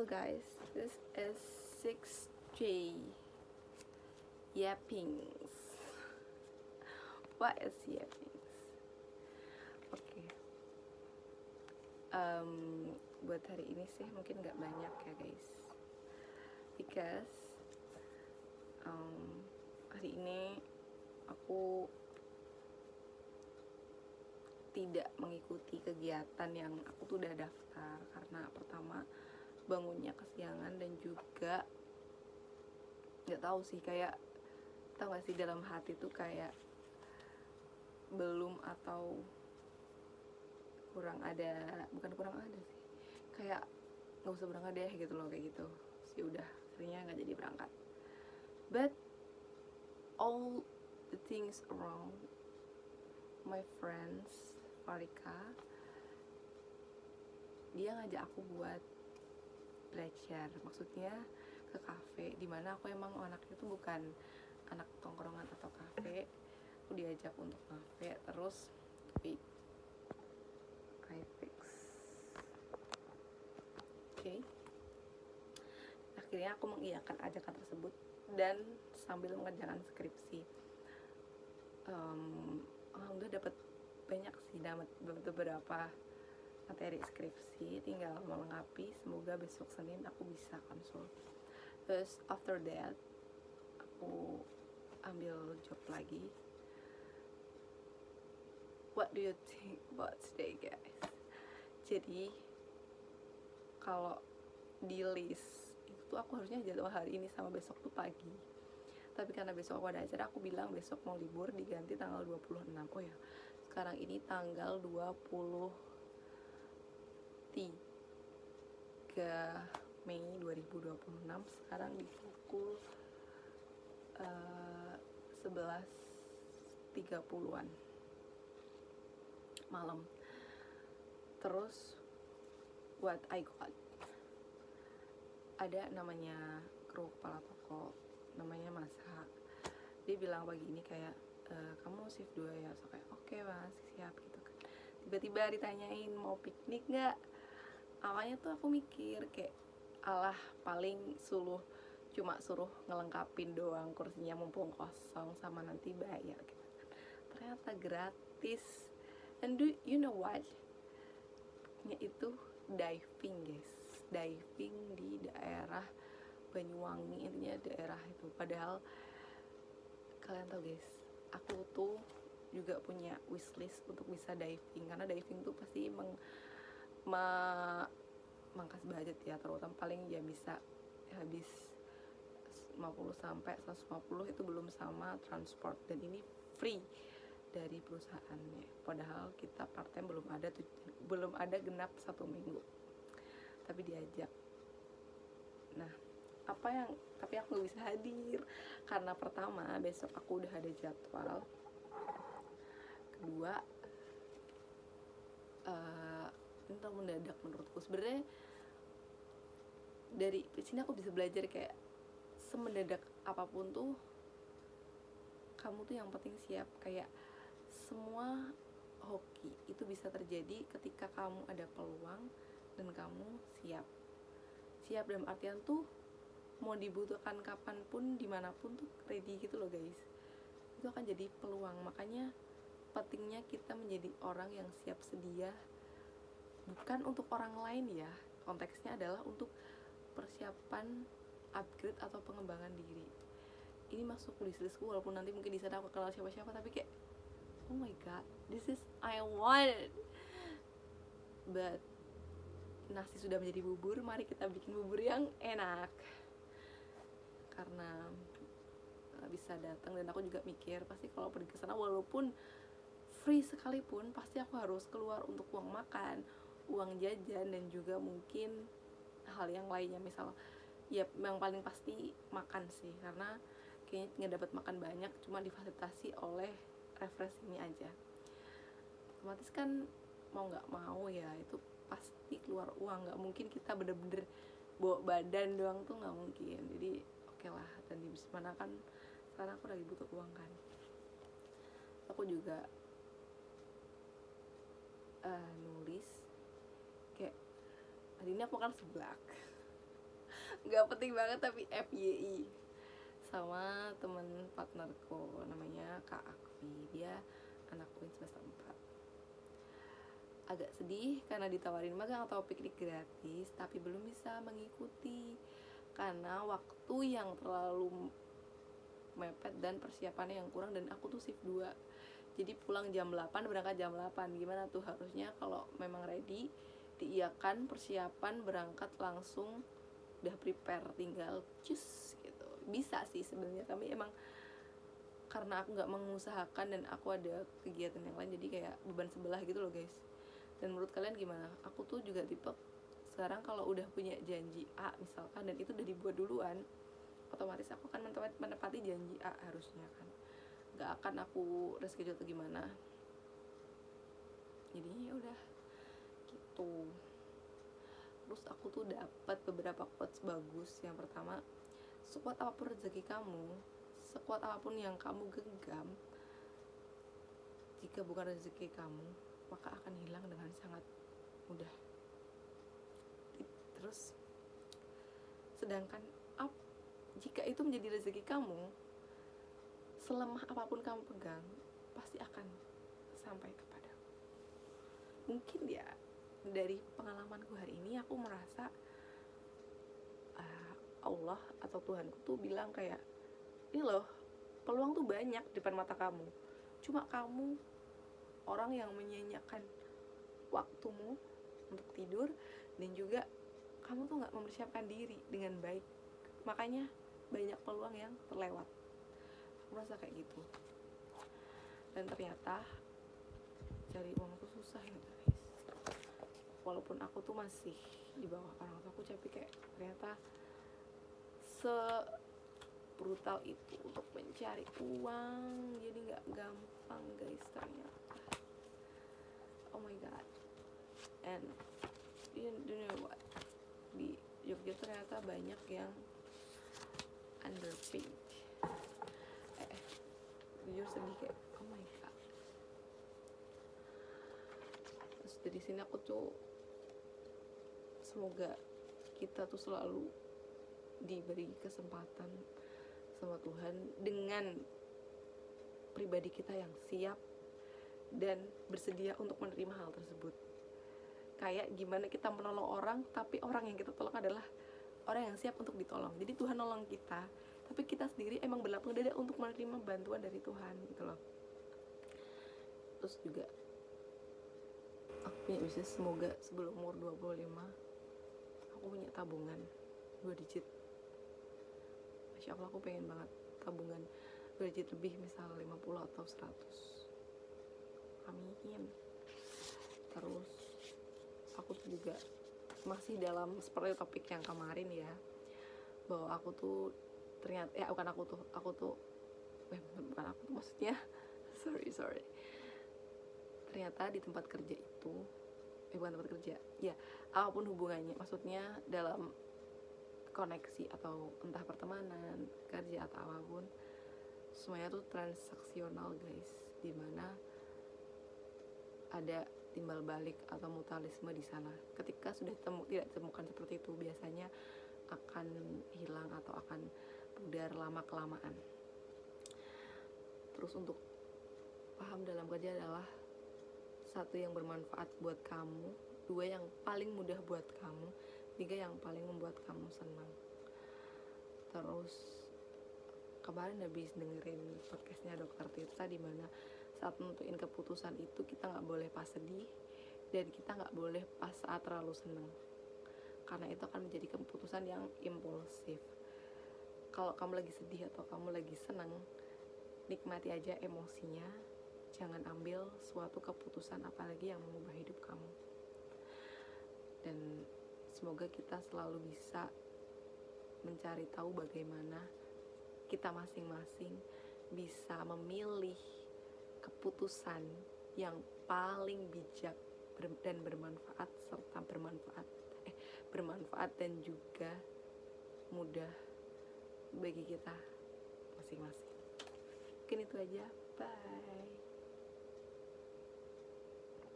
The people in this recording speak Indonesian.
Hello guys, this is 6J Yappings. What is Yappings? Oke. Buat hari ini sih mungkin nggak banyak ya guys, because hari ini aku tidak mengikuti kegiatan yang aku tuh udah daftar, karena pertama bangunnya kesiangan dan juga nggak tahu sih, kayak tau gak sih dalam hati tuh kayak belum atau kurang ada, bukan kurang ada sih, kayak nggak usah berangkat deh gitu loh, kayak gitu sih. Udah akhirnya nggak jadi berangkat, but all the things around my friends, Farika, dia ngajak aku buat belajar, maksudnya ke kafe, dimana aku emang anaknya tuh bukan anak tongkrongan atau kafe. Aku diajak untuk kafe, terus I fix oke. Akhirnya aku mengiyakan ajakan tersebut dan sambil mengerjakan skripsi. Alhamdulillah dapat banyak sih, dapat beberapa materi skripsi, tinggal melengkapi. Semoga besok Senin aku bisa konsul. Terus after that aku ambil job lagi. What do you think about today guys? Jadi kalau di list itu tuh aku harusnya jadwal hari ini sama besok tuh pagi, tapi karena besok aku ada acara, aku bilang besok mau libur, diganti tanggal 26. Oh ya, sekarang ini tanggal 23 Mei 2026. Sekarang di pukul 11.30-an malam. Terus what I got, ada namanya kru kepala toko, namanya Masa. Dia bilang pagi ini kayak, kamu shift 2 ya? So kayak oke mas, siap gitu kan. Tiba-tiba ditanyain mau piknik nggak. Awalnya tuh aku mikir kayak, alah paling cuma suruh ngelengkapin doang kursinya mumpung kosong, sama nanti bayar gitu. Ternyata gratis. And do you know what? Nya itu diving guys, diving di daerah Banyuwangi, intinya daerah itu. Padahal kalian tahu guys, aku tuh juga punya wishlist untuk bisa diving, karena diving tuh pasti mangkas budget ya, terutama paling ya bisa habis 50-150, itu belum sama transport, dan ini free dari perusahaannya. Padahal kita part time belum ada genap 1 minggu, tapi diajak. Nah, tapi aku gak bisa hadir karena pertama besok aku udah ada jadwal, kedua ini tuh mendadak menurutku. Sebenarnya dari sini aku bisa belajar kayak semendadak apapun tuh kamu tuh yang penting siap. Kayak semua hoki itu bisa terjadi ketika kamu ada peluang dan kamu siap dalam artian tuh mau dibutuhkan kapanpun, dimanapun tuh ready gitu loh guys. Itu akan jadi peluang. Makanya pentingnya kita menjadi orang yang siap sedia, bukan untuk orang lain ya, konteksnya adalah untuk persiapan upgrade atau pengembangan diri. Ini masuk list-listku, walaupun nanti mungkin di sana aku kenal siapa-siapa, tapi kayak oh my god, this is I want. But nasi sudah menjadi bubur, mari kita bikin bubur yang enak. Karena bisa datang, dan aku juga mikir pasti kalau pergi ke sana walaupun free sekalipun, pasti aku harus keluar untuk uang makan, uang jajan, dan juga mungkin hal yang lainnya. Misal ya yang paling pasti makan sih, karena kayaknya nggak dapat makan banyak, cuma difasilitasi oleh refreshing ini aja. Otomatis kan mau nggak mau ya itu pasti keluar uang, nggak mungkin kita bener-bener bawa badan doang tuh, nggak mungkin. Jadi oke lah, dan di mana kan sekarang aku lagi butuh uang kan. Aku juga nulis kayak hari ini aku makan seblak. nggak penting banget tapi FYI, sama temen partnerku namanya Kak Akvi, dia anak UIN semester 4. Agak sedih karena ditawarin magang atau piknik gratis tapi belum bisa mengikuti karena waktu yang terlalu mepet dan persiapannya yang kurang, dan aku tuh shift 2. Jadi pulang jam 8, berangkat jam 8. Gimana tuh, harusnya kalau memang ready diiyakan, persiapan, berangkat langsung udah prepare, tinggal cus gitu. Bisa sih sebenarnya, tapi emang karena aku nggak mengusahakan dan aku ada kegiatan yang lain, jadi kayak beban sebelah gitu loh guys. Dan menurut kalian gimana? Aku tuh juga tipe sekarang kalau udah punya janji A misalkan dan itu udah dibuat duluan, otomatis aku akan menepati janji A harusnya kan, nggak akan aku reschedule atau gimana. Jadinya ya udah gitu. Terus aku tuh dapat beberapa quotes bagus. Yang pertama, sekuat apapun rezeki kamu, sekuat apapun yang kamu genggam, jika bukan rezeki kamu, maka akan hilang dengan sangat mudah. Terus, sedangkan jika itu menjadi rezeki kamu, selemah apapun kamu pegang, pasti akan sampai kepada. Mungkin ya, dari pengalamanku hari ini aku merasa Allah atau Tuhanku tuh bilang kayak, ini loh, peluang tuh banyak di depan mata kamu, cuma kamu orang yang menyanyiakan waktumu untuk tidur, dan juga kamu tuh gak mempersiapkan diri dengan baik, makanya banyak peluang yang terlewat. Aku merasa kayak gitu. Dan ternyata cari uang tuh susah ya guys. Walaupun aku tuh masih di bawah orang tua aku, tapi kayak ternyata brutal itu untuk mencari uang, jadi gak gampang guys ternyata. Oh my god. And you know what, di Jogja ternyata banyak yang underpaid. Jujur sedih kayak oh my god. Terus dari sini aku tuh semoga kita tuh selalu diberi kesempatan sama Tuhan dengan pribadi kita yang siap dan bersedia untuk menerima hal tersebut. Kayak gimana kita menolong orang, tapi orang yang kita tolong adalah orang yang siap untuk ditolong. Jadi Tuhan nolong kita, tapi kita sendiri emang berlapang dada untuk menerima bantuan dari Tuhan gitu loh. Terus juga aku punya bisnis, semoga sebelum umur 25 aku punya tabungan 2 digit. Masya Allah, aku pengen banget tabungan 2 digit lebih, misal 50 atau 100. Amin. Terus aku tuh juga masih dalam seperti topik yang kemarin ya, bahwa aku tuh ternyata bukan aku tuh maksudnya sorry ternyata di tempat kerja itu bukan tempat kerja ya, apapun hubungannya, maksudnya dalam koneksi atau entah pertemanan, kerja atau apapun, semuanya tuh transaksional guys, dimana ada timbal balik atau mutualisme di sana. Ketika sudah tidak ditemukan seperti itu, biasanya akan hilang atau akan pudar lama kelamaan. Terus untuk paham dalam kerja adalah 1 yang bermanfaat buat kamu, 2 yang paling mudah buat kamu, 3 yang paling membuat kamu senang. Terus kemarin habis dengerin podcastnya Dr. Tirta, di mana saat nentuin keputusan itu kita nggak boleh pas sedih dan kita nggak boleh pas saat terlalu seneng, karena itu akan menjadi keputusan yang impulsif. Kalau kamu lagi sedih atau kamu lagi seneng, nikmati aja emosinya, jangan ambil suatu keputusan apalagi yang mengubah hidup kamu. Dan semoga kita selalu bisa mencari tahu bagaimana kita masing-masing bisa memilih keputusan yang paling bijak dan bermanfaat, serta bermanfaat dan juga mudah bagi kita masing-masing. Mungkin itu aja, bye.